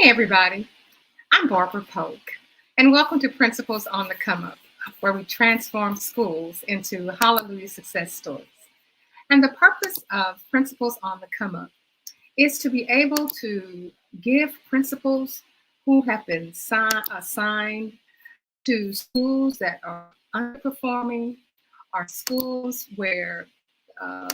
Hey, everybody. I'm Barbara Polk, and welcome to Principles on the Come Up, where we transform schools into hallelujah success stories. And the purpose of Principles on the Come Up is to be able to give principals who have been assigned to schools that are underperforming, or schools where uh,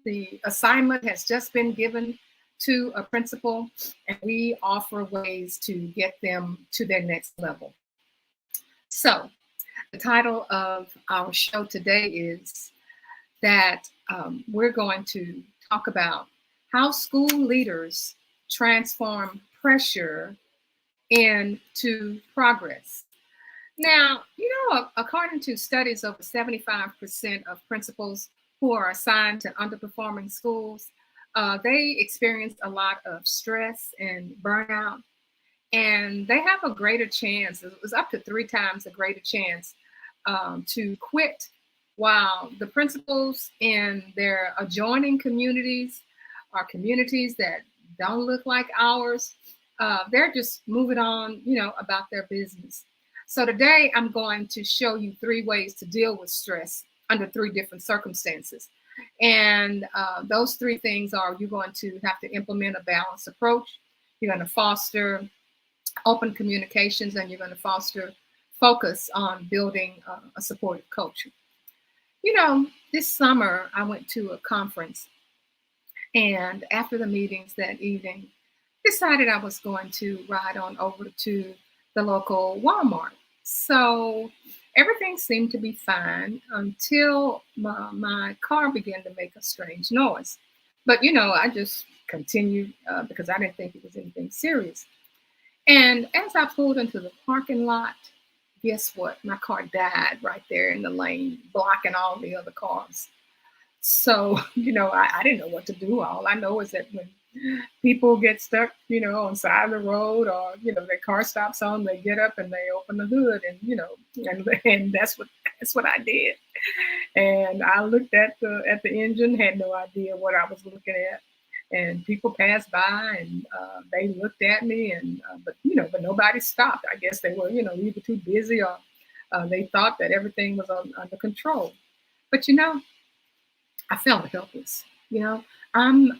the assignment has just been given to a principal, and we offer ways to get them to their next level. So, the title of our show today is that we're going to talk about how school leaders transform pressure into progress. Now, according to studies, over 75% of principals who are assigned to underperforming schools, they experience a lot of stress and burnout, and they have a greater chance, it was up to three times a greater chance to quit, while the principals in their adjoining communities or communities that don't look like ours, they're just moving on, about their business. So today I'm going to show you three ways to deal with stress under three different circumstances. And those three things are: you're going to have to implement a balanced approach, you're going to foster open communications, and you're going to foster focus on building a supportive culture. This summer I went to a conference, and after the meetings that evening, decided I was going to ride on over to the local Walmart. So everything seemed to be fine until my car began to make a strange noise. But, I just continued because I didn't think it was anything serious. And as I pulled into the parking lot, guess what? My car died right there in the lane, blocking all the other cars. So, I didn't know what to do. All I know is that when people get stuck, on side of the road, or, their car stops on, they get up and they open the hood, and, and that's what I did. And I looked at the engine, had no idea what I was looking at. And people passed by, and they looked at me, and but nobody stopped. I guess they were, either too busy, or they thought that everything was under control. But I felt helpless. I'm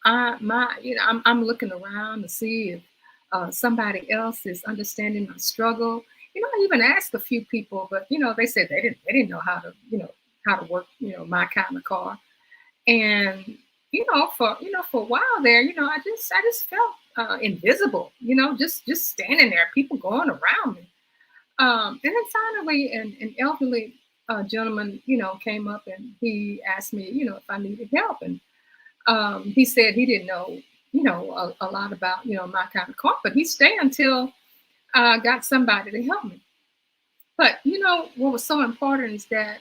I'm looking around to see if somebody else is understanding my struggle. I even asked a few people, but they said they didn't know how to work my kind of car. And for a while there, I just felt invisible. Just standing there, people going around me. And then finally, an elderly gentleman, came up, and he asked me, if I needed help. And he said he didn't know, a lot about, my kind of car, but he stayed until I got somebody to help me. But, what was so important is that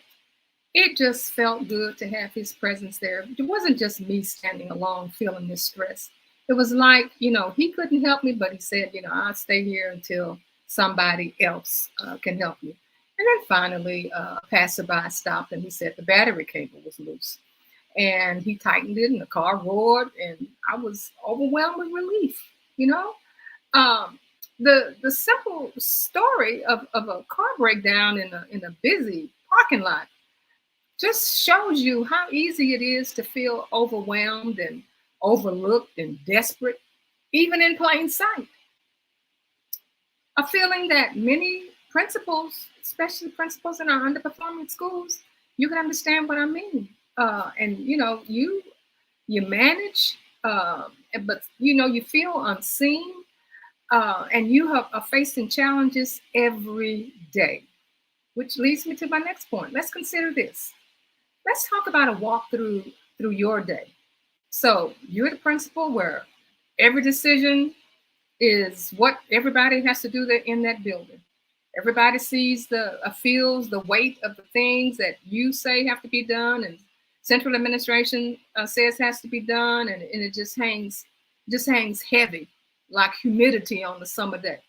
it just felt good to have his presence there. It wasn't just me standing alone feeling this stress. It was like, he couldn't help me, but he said, I'll stay here until somebody else can help you. And then finally, a passerby stopped, and he said the battery cable was loose. And he tightened it, and the car roared, and I was overwhelmed with relief. You know, um, the simple story of a car breakdown in a busy parking lot just shows you how easy it is to feel overwhelmed and overlooked and desperate, even in plain sight. A feeling that many principals, especially principals in our underperforming schools, you can understand what I mean. And you manage, but you feel unseen, and are facing challenges every day. Which leads me to my next point. Let's consider this. Let's talk about a walk through your day. So you're the principal where every decision is what everybody has to do in that building. Everybody sees feels the weight of the things that you say have to be done, and central administration says has to be done, and it just hangs heavy like humidity on the summer day.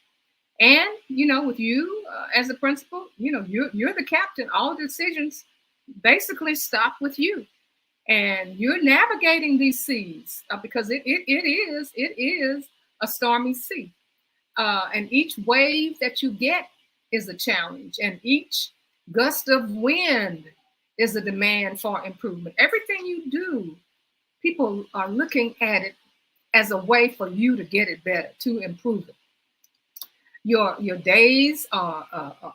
And with you as a principal, you're the captain. All decisions basically stop with you, and you're navigating these seas because it is a stormy sea. And each wave that you get is a challenge, and each gust of wind is a demand for improvement. Everything you do, people are looking at it as a way for you to get it better, to improve it. Your days are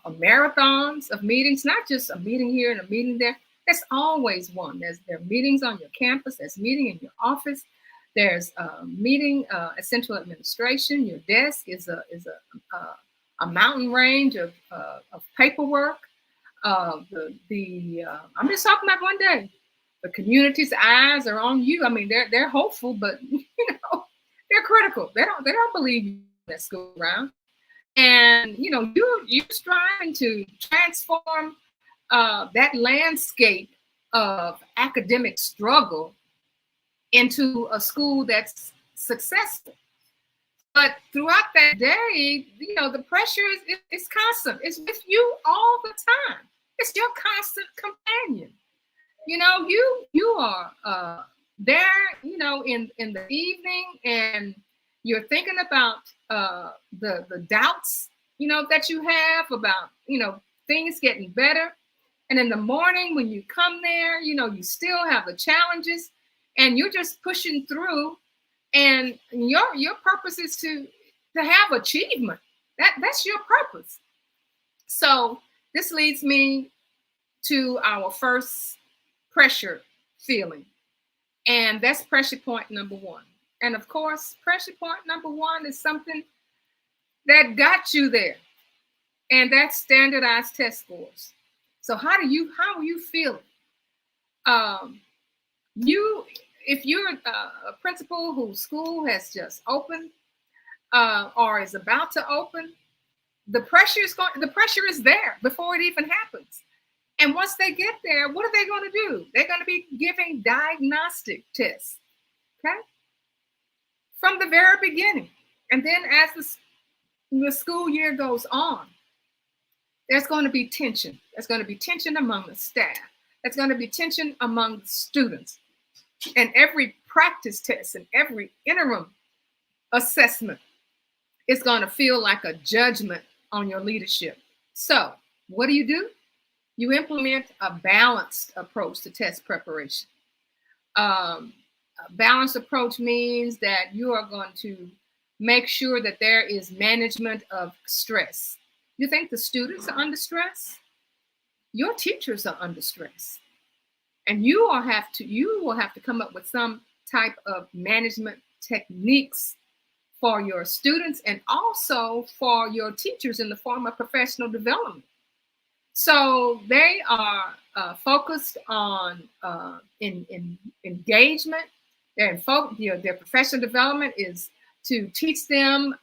marathons of meetings, not just a meeting here and a meeting there. There's always one. There are meetings on your campus. There's meeting in your office. There's a meeting at central administration. Your desk is a mountain range of paperwork. I'm just talking about one day. The community's eyes are on you. I mean, they're hopeful, but they're critical. They don't believe you in that school round. And you're striving to transform that landscape of academic struggle into a school that's successful. But throughout that day, the pressure is constant. It's with you all the time. It's your constant companion. You are there, in the evening, and you're thinking about the doubts, that you have about, things getting better. And in the morning when you come there, you still have the challenges, and you're just pushing through. And your purpose is to have achievement. That's your purpose. So this leads me to our first pressure feeling. And that's pressure point number one. And of course, pressure point number one is something that got you there. And that's standardized test scores. So how are you feeling? If you're a principal whose school has just opened or is about to open, the pressure is there before it even happens. And once they get there, what are they going to do? They're going to be giving diagnostic tests, okay, from the very beginning. And then as the school year goes on, there's going to be tension. There's going to be tension among the staff. There's going to be tension among the students. And every practice test and every interim assessment is going to feel like a judgment on your leadership. So what do? You implement a balanced approach to test preparation. A balanced approach means that you are going to make sure that there is management of stress. You think the students are under stress? Your teachers are under stress. And you will have to come up with some type of management techniques for your students and also for your teachers in the form of professional development. So they are focused on in engagement. Their professional development is to teach them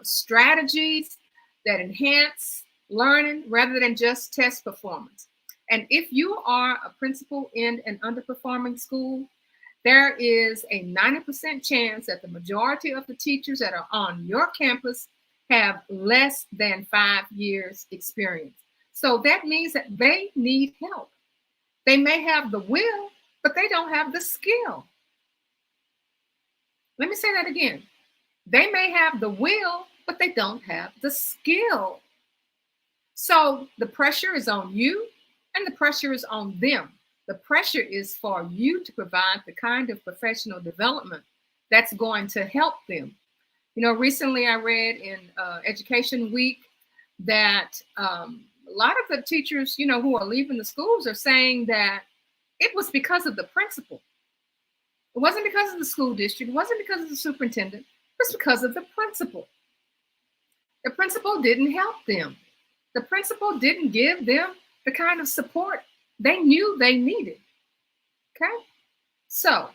strategies that enhance learning rather than just test performance. And if you are a principal in an underperforming school, there is a 90% chance that the majority of the teachers that are on your campus have less than 5 years experience. So that means that they need help. They may have the will, but they don't have the skill. Let me say that again. They may have the will, but they don't have the skill. So the pressure is on you and the pressure is on them. The pressure is for you to provide the kind of professional development that's going to help them. Recently I read in Education Week that a lot of the teachers, who are leaving the schools are saying that it was because of the principal. It wasn't because of the school district. It wasn't because of the superintendent. It was because of the principal. The principal didn't help them. The principal didn't give them the kind of support they knew they needed. Okay? So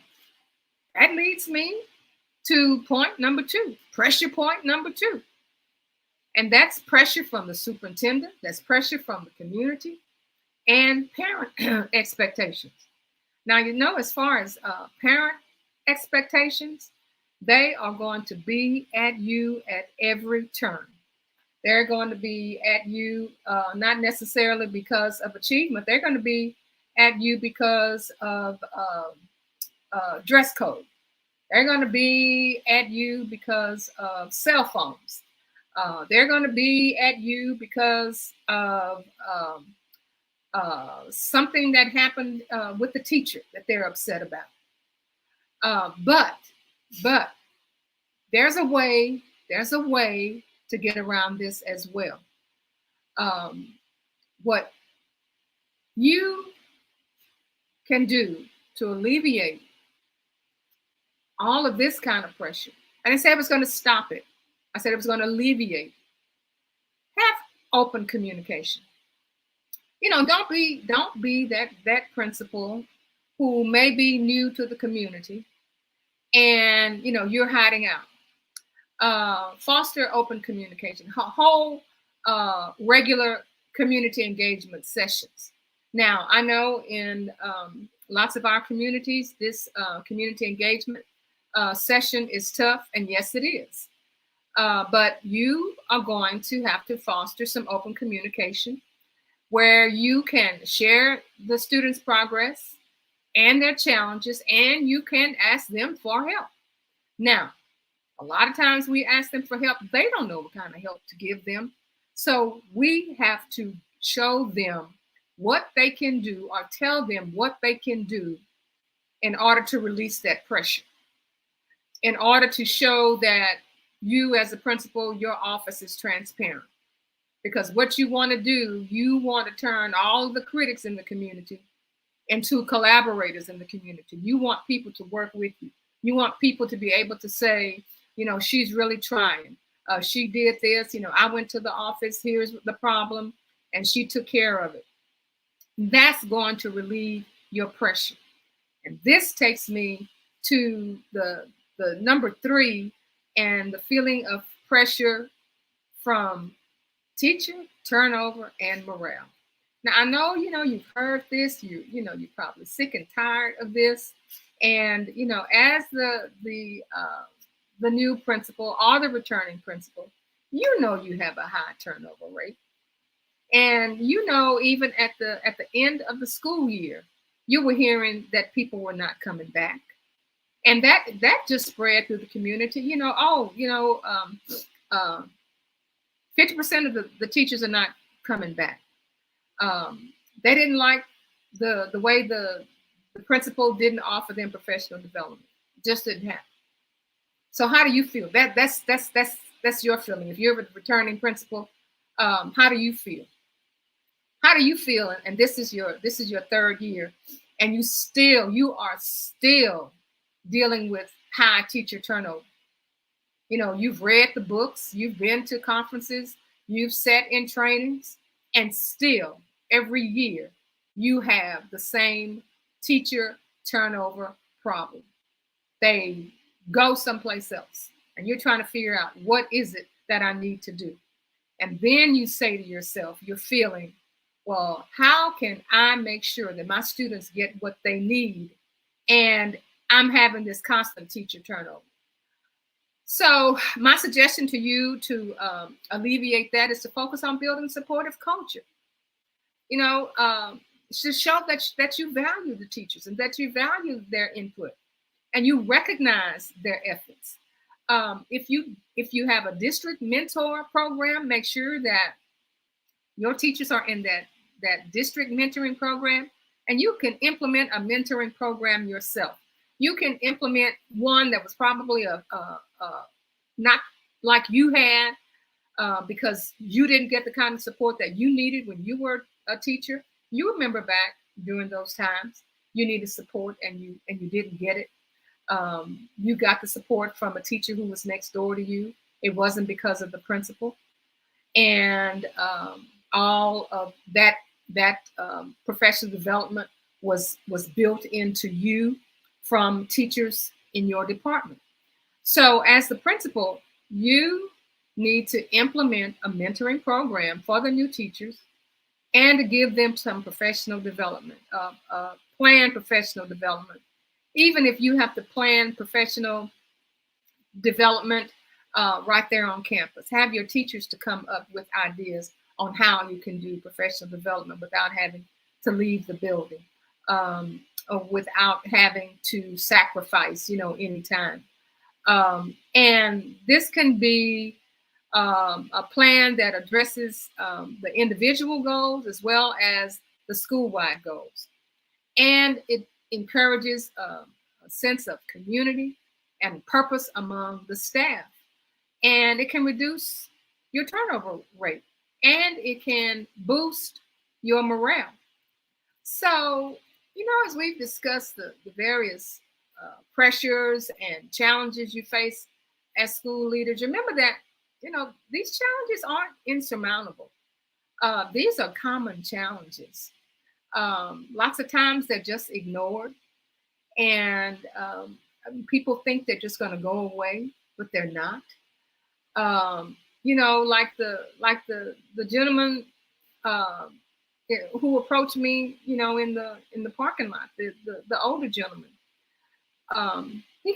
that leads me to point number two, pressure point number two. And that's pressure from the superintendent, that's pressure from the community, and parent expectations. Now, as far as parent expectations, they are going to be at you at every turn. They're going to be at you not necessarily because of achievement. They're going to be at you because of dress code. They're going to be at you because of cell phones. They're going to be at you because of something that happened with the teacher that they're upset about. But there's a way. There's a way to get around this as well. What you can do to alleviate all of this kind of pressure. I didn't say I was going to stop it. I said it was going to alleviate. Have open communication. Don't be that principal who may be new to the community and you're hiding out. Foster open communication. Whole regular community engagement sessions. Now, I know in lots of our communities, this community engagement session is tough, and yes, it is. But you are going to have to foster some open communication where you can share the students' progress and their challenges, and you can ask them for help. Now, a lot of times we ask them for help. They don't know what kind of help to give them. So we have to show them what they can do or tell them what they can do in order to release that pressure, in order to show that you as a principal, your office is transparent. Because what you want to do, you want to turn all of the critics in the community into collaborators in the community. You want people to work with you. You want people to be able to say, she's really trying. She did this. I went to the office. Here's the problem. And she took care of it. That's going to relieve your pressure. And this takes me to the number 3 and the feeling of pressure from teacher turnover and morale. Now, I know, you've heard this, you're probably sick and tired of this. And, as the new principal or the returning principal, you have a high turnover rate. And, even at the end of the school year, you were hearing that people were not coming back. And that just spread through the community, 50% of the teachers are not coming back. They didn't like the way the principal didn't offer them professional development. It just didn't happen. So how do you feel? That's your feeling. If you're a returning principal, how do you feel? How do you feel? And this is your 3rd year, and you are still dealing with high teacher turnover. You've read the books, you've been to conferences, you've sat in trainings, and still every year you have the same teacher turnover problem. They go someplace else, and you're trying to figure out, what is it that I need to do? And then you say to yourself, you're feeling, well, how can I make sure that my students get what they need? And I'm having this constant teacher turnover. So my suggestion to you to alleviate that is to focus on building supportive culture. To show that you value the teachers and that you value their input and you recognize their efforts. If you have a district mentor program, make sure that your teachers are in that district mentoring program, and you can implement a mentoring program yourself. You can implement one that was probably not like you had because you didn't get the kind of support that you needed when you were a teacher. You remember back during those times, you needed support and you didn't get it. You got the support from a teacher who was next door to you. It wasn't because of the principal. And all of that professional development was built into you from teachers in your department. So as the principal, you need to implement a mentoring program for the new teachers and to give them some professional development, plan professional development. Even if you have to plan professional development right there on campus, have your teachers to come up with ideas on how you can do professional development without having to leave the building. without having to sacrifice, any time. And this can be a plan that addresses the individual goals as well as the school-wide goals. And it encourages a sense of community and purpose among the staff. And it can reduce your turnover rate, and it can boost your morale. So, as we've discussed the various pressures and challenges you face as school leaders, remember that, these challenges aren't insurmountable. These are common challenges. Lots of times they're just ignored, and people think they're just going to go away, but they're not. Like the gentleman uh, who approached me, in the parking lot, the older gentleman. He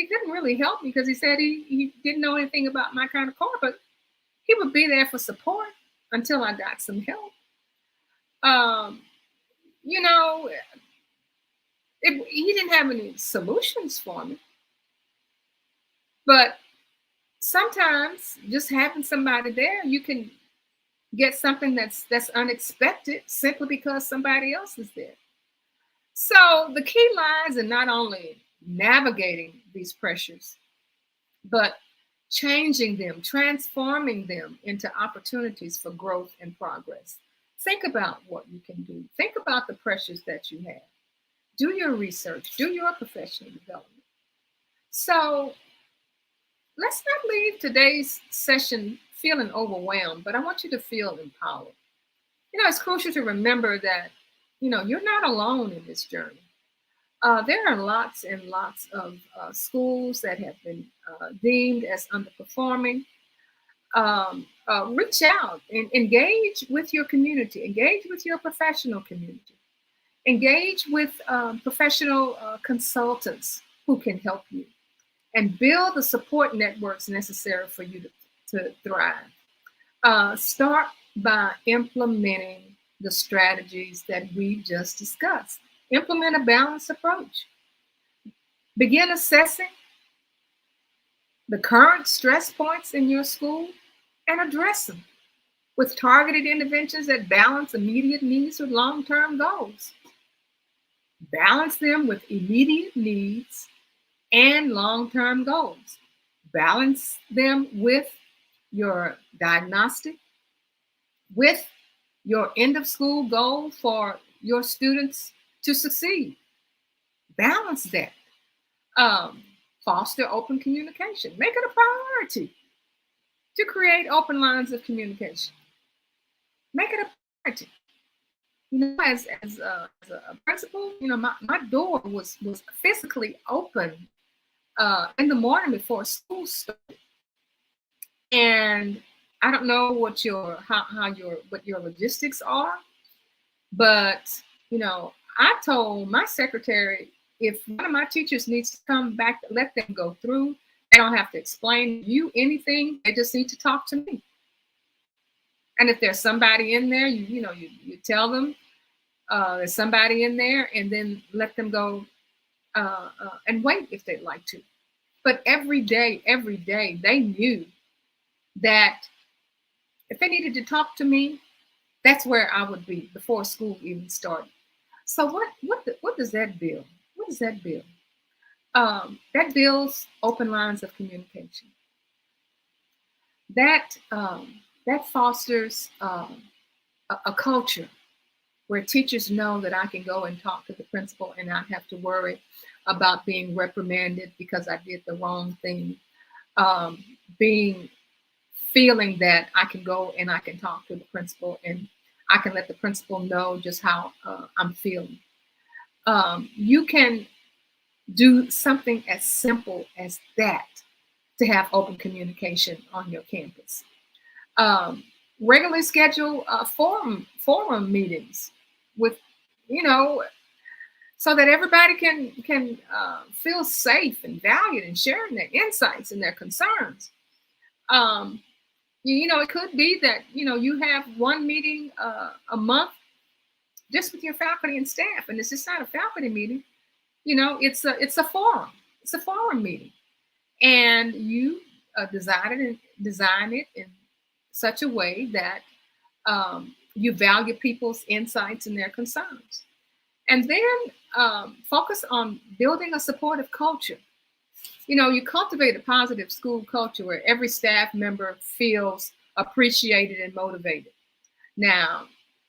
couldn't really help me because he said he didn't know anything about my kind of car, but he would be there for support until I got some help. Um, you know, he didn't have any solutions for me, but sometimes just having somebody there, you can get something that's unexpected simply because somebody else is there. So the key lies in not only navigating these pressures, but changing them, transforming them into opportunities for growth and progress. Think about what you can do. Think about the pressures that you have. Do your research, do your professional development. So let's not leave today's session feeling overwhelmed, but I want you to feel empowered. It's crucial to remember that, you're not alone in this journey. There are lots and lots of schools that have been deemed as underperforming. Reach out and engage with your community, engage with your professional community, engage with professional consultants who can help you, and build the support networks necessary for you to thrive. Start by implementing the strategies that we just discussed. Implement a balanced approach. Begin assessing the current stress points in your school and address them with targeted interventions that balance immediate needs with long-term goals. Balance them with immediate needs and long-term goals. Balance them with your diagnostic, with your end of school goal for your students to succeed. Balance that. Foster open communication. Make it a priority to create open lines of communication. Make it a priority. As a principal, my door was physically open in the morning before school started. And I don't know what your logistics are, but I told my secretary, if one of my teachers needs to come back, let them go through. They don't have to explain to you anything. They just need to talk to me. And if there's somebody in there, you tell them there's somebody in there, and then let them go and wait if they'd like to. But every day, they knew that if they needed to talk to me, that's where I would be before school even started. So what does that build? What does that build? That builds open lines of communication. That fosters a culture where teachers know that I can go and talk to the principal and not have to worry about being reprimanded because I did the wrong thing. Feeling that I can go and I can talk to the principal and I can let the principal know just how I'm feeling. You can do something as simple as that to have open communication on your campus. Regularly schedule forum meetings with, so that everybody can feel safe and valued and sharing their insights and their concerns. It could be that you have one meeting a month just with your faculty and staff. And it's just not a faculty meeting. It's a forum. It's a forum meeting, and you design it in such a way that you value people's insights and their concerns, and then focus on building a supportive culture. You cultivate a positive school culture where every staff member feels appreciated and motivated. Now,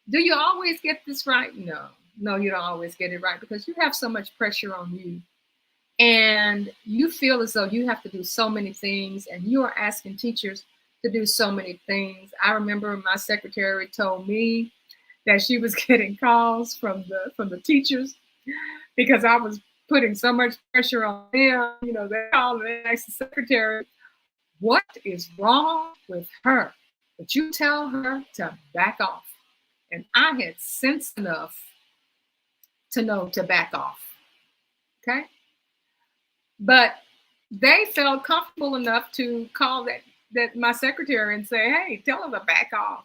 do you always get this right? No, you don't always get it right because you have so much pressure on you. And you feel as though you have to do so many things, and you are asking teachers to do so many things. I remember my secretary told me that she was getting calls from the teachers because I was putting so much pressure on them. They called and asked the secretary, what is wrong with her? But you tell her to back off. And I had sense enough to know to back off. Okay. But they felt comfortable enough to call that my secretary and say, hey, tell her to back off.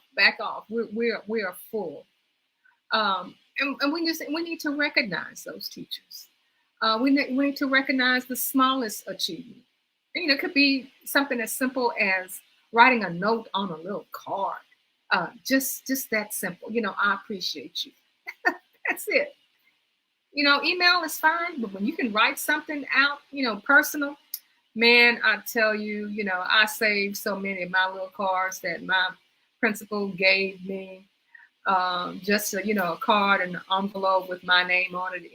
We are full. And we need to recognize those teachers. We need to recognize the smallest achievement. It could be something as simple as writing a note on a little card. Just that simple. I appreciate you. That's it. Email is fine, but when you can write something out, personal, man, I tell you, I saved so many of my little cards that my principal gave me. Just a card and an envelope with my name on it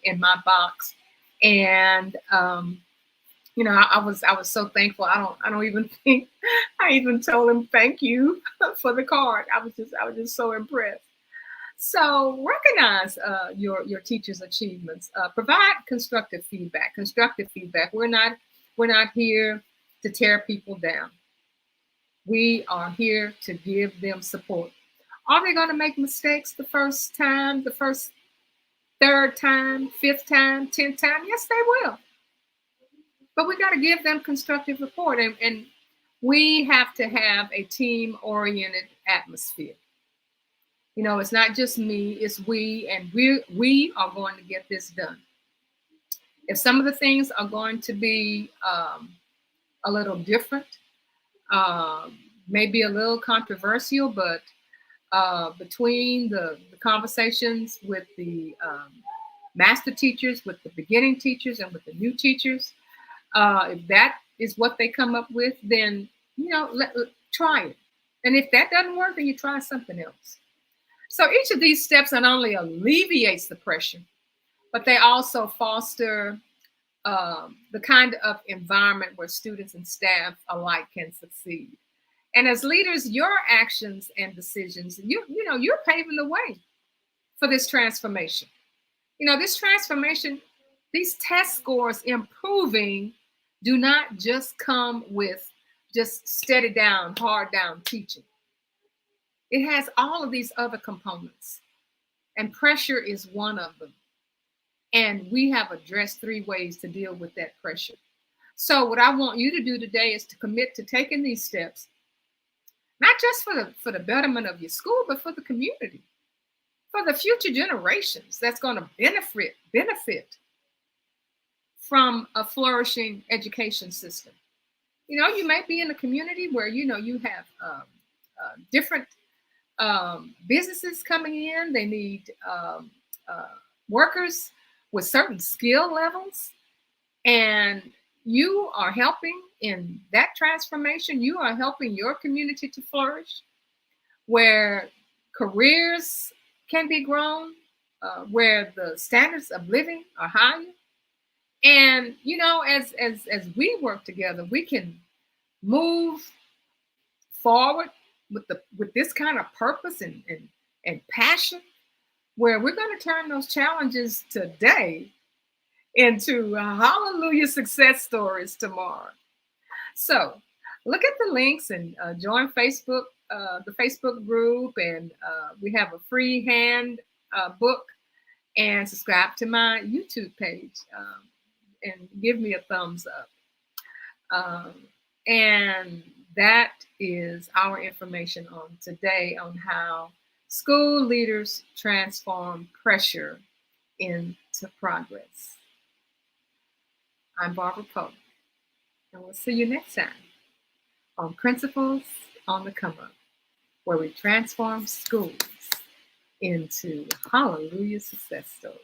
in my box, and I was so thankful. I don't even think I even told him thank you for the card. I was just so impressed. So recognize your teachers' achievements. Provide constructive feedback. We're not here to tear people down. We are here to give them support. Are they going to make mistakes the first time, the first, third time, fifth time, 10th time? Yes, they will. But we got to give them constructive support, and we have to have a team-oriented atmosphere. It's not just me, it's we, and we are going to get this done. If some of the things are going to be a little different, maybe a little controversial, but between the conversations with the master teachers, with the beginning teachers, and with the new teachers, if that is what they come up with, then try it. And if that doesn't work, then you try something else. So each of these steps not only alleviates the pressure, but they also foster the kind of environment where students and staff alike can succeed. And as leaders, your actions and decisions, you're paving the way for this transformation. This transformation, these test scores improving do not just come with just steady down, hard down teaching. It has all of these other components, and pressure is one of them. And we have addressed 3 ways to deal with that pressure. So what I want you to do today is to commit to taking these steps, not just for the betterment of your school, but for the community, for the future generations that's going to benefit from a flourishing education system. You may be in a community where you have different businesses coming in. They need workers with certain skill levels, and you are helping in that transformation. You are helping your community to flourish, where careers can be grown, where the standards of living are higher. And as we work together, we can move forward with this kind of purpose and passion, where we're going to turn those challenges today into hallelujah success stories tomorrow. So look at the links and join Facebook, the Facebook group, and we have a free hand book, and subscribe to my YouTube page, and give me a thumbs up. And that is our information on today on how School leaders transform pressure into progress. I'm Barbara Pope, and we'll see you next time on Principles on the Come Up, where we transform schools into hallelujah success stories.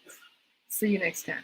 See you next time.